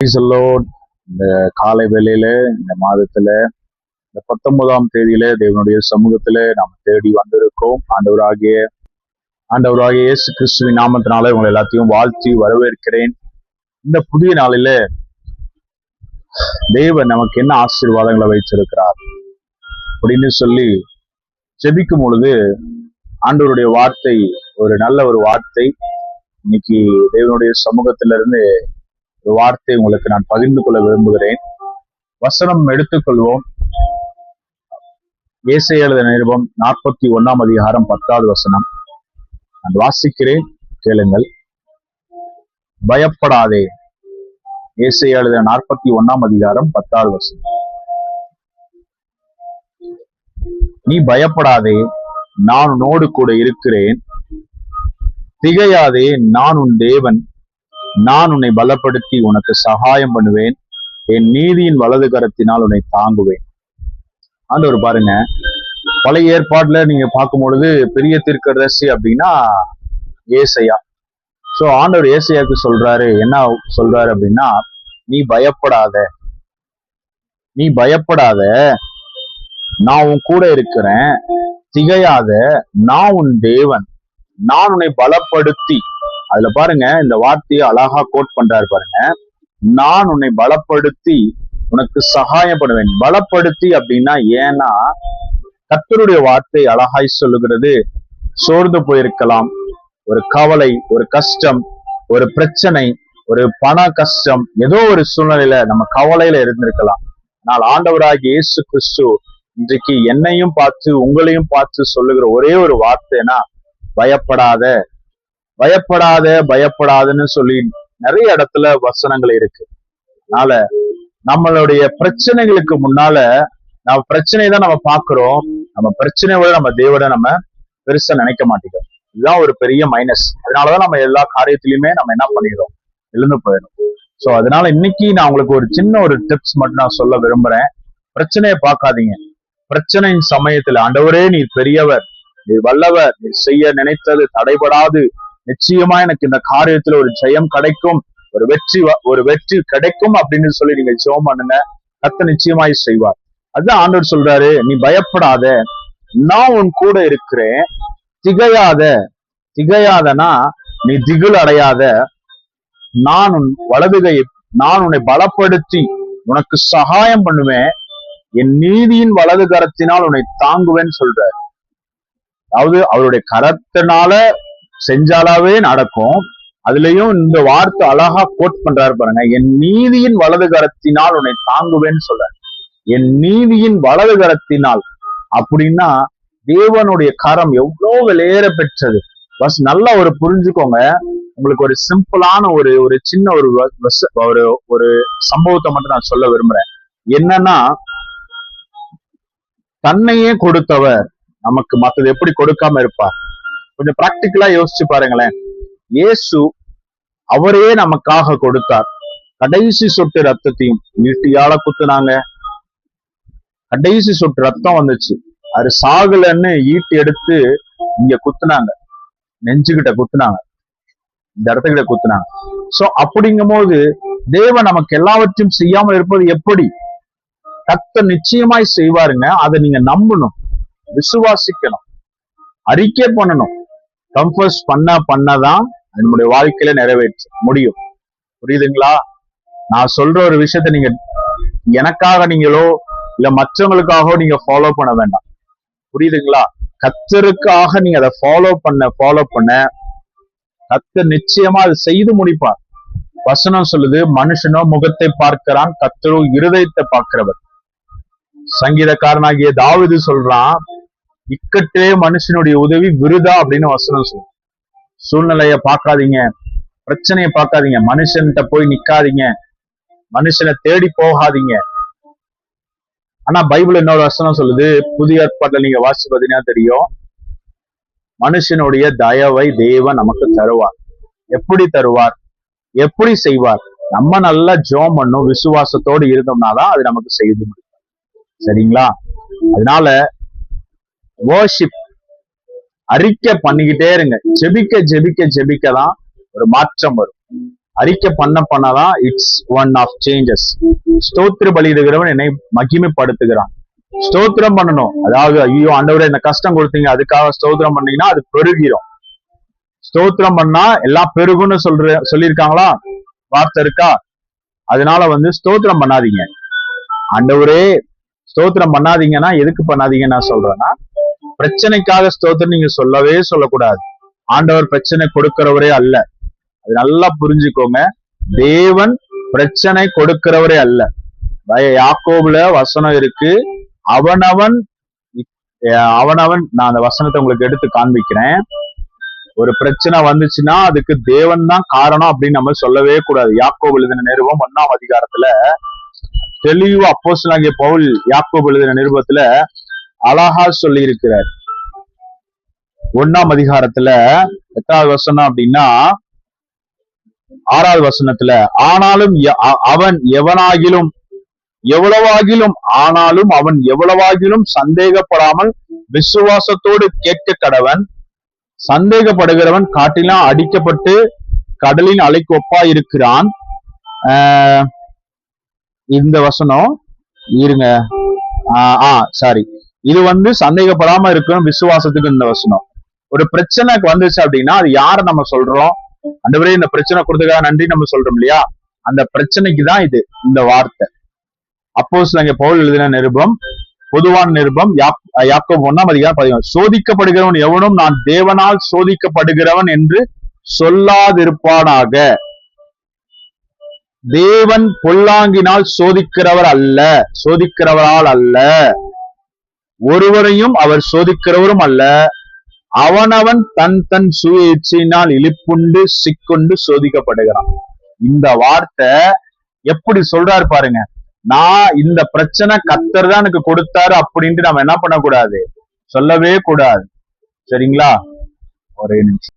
இந்த காலை வேளையில இந்த மாதத்துல இந்த 19ஆம் தேதியில தேவனுடைய சமூகத்துல நாம் தேடி வந்திருக்கோம். ஆண்டவராகிய இயேசு கிறிஸ்துவின் நாமத்தினால உங்களை எல்லாத்தையும் வாழ்த்தி வரவேற்கிறேன். இந்த புதிய நாளில தேவன் நமக்கு என்ன ஆசீர்வாதங்களை வைத்திருக்கிறார் அப்படின்னு சொல்லி ஜெபிக்கும் பொழுது ஆண்டவருடைய வார்த்தை ஒரு நல்ல ஒரு வார்த்தை. இன்னைக்கு தேவனுடைய சமூகத்திலிருந்து ஒரு வார்த்தை உங்களுக்கு நான் பகிர்ந்து கொள்ள விரும்புகிறேன். வசனம் எடுத்துக்கொள்வோம். ஏசாயா எழுதின நிருபம் 41ஆம் அதிகாரம் 10வது வசனம் நான் வாசிக்கிறேன், கேளுங்கள். பயப்படாதே. ஏசாயா எழுதின 41ஆம் அதிகாரம் 10வது வசனம். நீ பயப்படாதே, நான் உன்னோடு கூட இருக்கிறேன். திகையாதே, நான் உன் தேவன். நான் உன்னை பலப்படுத்தி உனக்கு சகாயம் பண்ணுவேன். என் நீதியின் வலது கரத்தினால் உன்னை தாங்குவேன். ஆண்டவர் பாருங்க, பழைய ஏற்பாடுல நீங்க பார்க்கும் பொழுது பெரிய தீர்க்கதரிசி அப்படின்னா ஏசாயா. சோ ஆண்டவர் ஏசாயாவுக்கு சொல்றாரு, என்ன சொல்றாரு அப்படின்னா, நீ பயப்படாத, நான் உன் கூட இருக்கிறேன். திகையாத, நான் உன் தேவன். நான் உன்னை பலப்படுத்தி, அதுல பாருங்க இந்த வார்த்தையை அழகா கோட் பண்றாரு பாருங்க. நான் உன்னை பலப்படுத்தி உனக்கு சகாயம் பண்ணுவேன். பலப்படுத்தி அப்படின்னா, ஏன்னா கர்த்தருடைய வார்த்தை அழகாய் சொல்லுகிறது. சோர்ந்து போயிருக்கலாம், ஒரு கவலை, ஒரு கஷ்டம், ஒரு பிரச்சனை, ஒரு பண கஷ்டம், ஏதோ ஒரு சூழ்நிலையில நம்ம கவலையில இருந்திருக்கலாம். ஆனால் ஆண்டவராகிய இயேசு கிறிஸ்து இன்றைக்கு என்னையும் பார்த்து உங்களையும் பார்த்து சொல்லுகிற ஒரே ஒரு வார்த்தைனா, பயப்படாத, பயப்படாதன்னு சொல்லி நிறைய இடத்துல வசனங்கள் இருக்கு. அதனால நம்மளுடைய பிரச்சனைகளுக்கு முன்னால நம்ம பிரச்சனையை தான் நம்ம பார்க்கிறோம். நம்ம பிரச்சனையோட நம்ம தேவனை நம்ம பெருசா நினைக்க மாட்டேங்கிறோம். இதுதான் ஒரு பெரிய மைனஸ். அதனாலதான் நம்ம எல்லா காரியத்திலயுமே நம்ம என்ன பண்ணிடுறோம், எழுந்து போயிடும். சோ அதனால இன்னைக்கு நான் உங்களுக்கு ஒரு சின்ன ஒரு டிப்ஸ் மட்டும் நான் சொல்ல விரும்புறேன். பிரச்சனையை பார்க்காதீங்க. பிரச்சனையின் சமயத்துல, ஆண்டவரே நீர் பெரியவர், நீர் வல்லவர், நீர் செய்ய நினைத்தது தடைபடாது, நிச்சயமா எனக்கு இந்த காரியத்துல ஒரு ஜெயம் கிடைக்கும், ஒரு வெற்றி கிடைக்கும் அப்படின்னு சொல்லி நீங்க ஜெபம் பண்ணுங்க. கர்த்தர் நிச்சயமாய் செய்வார். அதுதான் ஆண்டவர் சொல்றாரு, நீ பயப்படாத, நான் உன் கூட இருக்கிறேன். திகையாதனா நீ திகில் அடையாத. நான் உன் வலதுகையை, நான் உன்னை பலப்படுத்தி உனக்கு சகாயம் பண்ணுவேன். என் நீதியின் வலது கரத்தினால் உன்னை தாங்குவேன்னு சொல்றாரு. அதாவது அவருடைய கரத்தினால செஞ்சாலாவே நடக்கும். அதுலயும் இந்த வார்த்தை அழகா கோட் பண்றாரு பாருங்க. என் நீதியின் வலது கரத்தினால் உன்னை தாங்குவேன்னு சொல்றாரு. என் நீதியின் வலது கரத்தினால் அப்படின்னா தேவனுடைய கரம் எவ்வளவு விலையேற பெற்றது. பஸ் நல்லா ஒரு புரிஞ்சுக்கோங்க. உங்களுக்கு ஒரு சிம்பிளான ஒரு சின்ன ஒரு சம்பவத்தை மட்டும் நான் சொல்ல விரும்புறேன். என்னன்னா, தன்னையே கொடுத்தவர் நமக்கு மத்தது எப்படி கொடுக்காம இருப்பார்? கொஞ்சம் பிராக்டிக்கலா யோசிச்சு பாருங்களேன். இயேசு அவரே நமக்காக கொடுத்தார். கடைசி சொட்டு ரத்தத்தையும் ஈட்டியால குத்துனாங்க. கடைசி சொட்டு ரத்தம் வந்துச்சு. அது சாகலன்னு ஈட்டி எடுத்து இங்க குத்துனாங்க, நெஞ்சுகிட்ட குத்துனாங்க, இந்த இடத்துக்கிட்ட குத்துனாங்க. சோ அப்படிங்கும் போது தேவன் நமக்கு எல்லாவற்றையும் செய்யாமல் இருப்பது எப்படி? கர்த்தர் நிச்சயமாய் செய்வாருங்க. அதை நீங்க நம்பணும், விசுவாசிக்கணும், அறிக்கை பண்ணணும். கன்ஃபர்ஸ் பண்ணதான் நம்முடைய வாழ்க்கையில நிறைவேற்ற முடியும். புரியுதுங்களா? நான் சொல்ற ஒரு விஷயத்த நீங்க எனக்காக நீங்களோ இல்ல மற்றவங்களுக்காகவோ நீங்க ஃபாலோ பண்ண வேண்டாம். புரியுதுங்களா? கர்த்தருக்காக நீங்க அதை ஃபாலோ பண்ண கர்த்தர் நிச்சயமா அதை செய்து முடிப்பார். வசனம் சொல்லுது, மனுஷனோ முகத்தை பார்க்கிறான், கர்த்தரோ இருதயத்தை பார்க்கிறவர். சங்கீதக்காரனாகிய தாவீது சொல்றான், இக்கட்டே மனுஷனுடைய உதவி விருதா அப்படின்னு வசனம் சொல்லுது. சூழ்நிலைய பார்க்காதீங்க, பிரச்சனையை பார்க்காதீங்க, மனுஷன்கிட்ட போய் நிக்காதீங்க, மனுஷனை தேடி போகாதீங்க. ஆனா பைபிள் இன்னொரு வசனம் சொல்லுது, புதிய ஏற்பாட்டுல நீங்க வாசிச்சு பார்த்தீங்கன்னா தெரியும், மனுஷனுடைய தயவை தேவன் நமக்கு தருவார். எப்படி தருவார், எப்படி செய்வார்? நம்ம நல்லா ஜெபம் பண்ணும், விசுவாசத்தோடு இருந்தோம்னாதான் அது நமக்கு செய்து முடியும். சரிங்களா? அதனால வர்ஷிப், அறிக்கை பண்ணிக்கிட்டே இருங்க. ஜெபிக்க தான் ஒரு மாற்றம் வரும். அறிக்கை பண்ணதான் இட்ஸ் ஒன் ஆஃப் சேஞ்சஸ். ஸ்தோத்திர பலியிடுகிறவன் என்னை மகிமைப்படுத்துகிறான். ஸ்தோத்திரம் பண்ணணும். அதாவது ஐயோ ஆண்டவரே இந்த கஷ்டம் கொடுத்தீங்க அதுக்காக ஸ்தோத்திரம் பண்ணீங்கன்னா அது பெருகிரும். ஸ்தோத்திரம் பண்ணா எல்லாம் பெருகுன்னு சொல்லியிருக்காங்களா? வார்த்தை இருக்கா? அதனால ஸ்தோத்திரம் பண்ணாதீங்க. ஆண்டவரே ஸ்தோத்திரம் பண்ணாதீங்கன்னா எதுக்கு பண்ணாதீங்கன்னு நான் சொல்றேன்னா, பிரச்சனைக்காக ஸ்தோத்திரம் நீங்க சொல்லக்கூடாது. ஆண்டவர் பிரச்சனை கொடுக்கிறவரே அல்ல. அது நல்லா புரிஞ்சுக்கோங்க. தேவன் பிரச்சனை கொடுக்கிறவரே அல்ல. யாக்கோபுல வசனம் இருக்கு, அவனவன் நான் அந்த வசனத்தை உங்களுக்கு எடுத்து காண்பிக்கிறேன். ஒரு பிரச்சனை வந்துச்சுன்னா அதுக்கு தேவன் தான் காரணம் அப்படின்னு நம்ம சொல்லவே கூடாது. யாக்கோபு எழுதின நிருபம் 1ஆம் அதிகாரத்துல தெளிவா அப்போஸ்தலனாகிய பவுல் யாக்கோபு எழுதின நிருபத்துல அழகா சொல்லி இருக்கிறார். 1ஆம் அதிகாரத்துல 8வது வசனம் அப்படின்னா 6வது வசனத்துல, ஆனாலும் அவன் எவ்வளவாகிலும் சந்தேகப்படாமல் விசுவாசத்தோடு கேட்க கடவன். சந்தேகப்படுகிறவன் காட்டிலாம் அடிக்கப்பட்டு கடலின் அலைக்கு ஒப்பா இருக்கிறான். இந்த வசனம் இருங்க, சாரி, இது சந்தேகப்படாம இருக்கணும் விசுவாசத்துக்கு. இந்த வசனம் ஒரு பிரச்சனைக்கு வந்துச்சு அப்படின்னா அது யார நம்ம சொல்றோம்? ஆண்டவரே இந்த பிரச்சனை கொடுத்ததுக்காக நன்றி நம்ம சொல்றோம் இல்லையா? அந்த பிரச்சனைக்கு தான் இந்த வார்த்தை. அப்போஸ்தலனாகிய பவுல் எழுதின நிருபம், பொதுவான நிருபம், யாக்கோபு 1ஆம் அதிகாரம் 11. சோதிக்கப்படுகிறவன் எவனும் நான் தேவனால் சோதிக்கப்படுகிறவன் என்று சொல்லாதிருப்பானாக. தேவன் பொல்லாங்கினால் சோதிக்கிறவரால் அல்ல, ஒருவரையும் அவர் சோதிக்கிறவரும் அல்ல. அவனவன் தன் சுய இச்சையினால் இழிப்புண்டு சிக்கொண்டு சோதிக்கப்படுகிறான். இந்த வார்த்தை எப்படி சொல்றாரு பாருங்க. நான் இந்த பிரச்சனை கர்த்தர் தான் எனக்கு கொடுத்தாரு அப்படின்ட்டு நம்ம என்ன பண்ணக்கூடாது, சொல்லவே கூடாது. சரிங்களா? ஒரே நிமிஷம்.